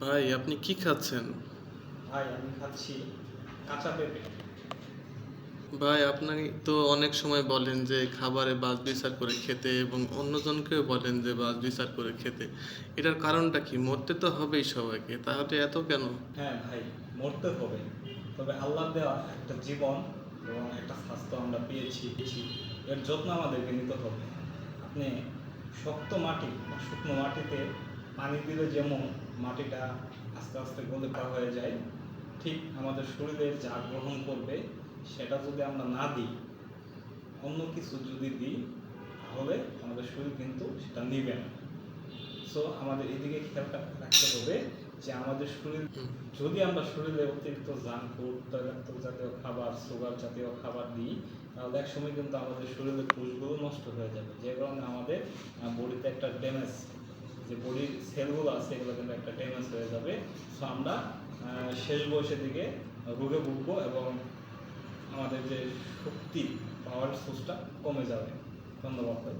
ভাই আপনি কি খাচ্ছেন? ভাই আমি খাচ্ছি কাঁচা পেঁপে। ভাই আপনি তো অনেক সময় বলেন যে খাবারে বাছ বিচার করে খেতে এবং অন্যজনকেও বলেন যে বাছ বিচার করে খেতে। এটার কারণটা কি? মরতে তো হবেই সবাইকে, তাহলে এত কেন? হ্যাঁ ভাই, মরতে হবে। তবে আল্লাহর দেওয়া একটা জীবন এবং একটা স্বাস্থ্য আমরা পেয়েছি, এর যত্ন আমাদেরকে নিতে হবে। আপনি শক্ত মাটি বা শুকনো মাটিতে পানি দিলে যেমন মাটিটা আস্তে আস্তে গলে পার হয়ে যায়, ঠিক আমাদের শরীরে যা গ্রহণ করবে সেটা যদি আমরা না দিই, অন্য কিছু যদি দিই, তাহলে আমাদের শরীর কিন্তু সেটা নিবে না। সো আমাদের এদিকে খেয়াল রাখতে হবে যে আমাদের শরীর, হুম, যদি আমরা শরীরে অতিরিক্ত জাঙ্ক ফুড, তৈলাক্ত জাতীয় খাবার, সুগার জাতীয় খাবার দিই, তাহলে এক সময় কিন্তু আমাদের শরীরের কোষগুলো নষ্ট হয়ে যাবে, যে কারণে আমাদের বডিতে একটা ড্যামেজ, যে বডির সেলগুলো আছে এগুলো কিন্তু একটা ড্যামেজ হয়ে যাবে। সো আমরা শেষ বয়সের দিকে রোগে ভুগবো এবং আমাদের যে শক্তি, পাওয়ার সোর্সটা কমে যাবে। ধন্যবাদ ভাই।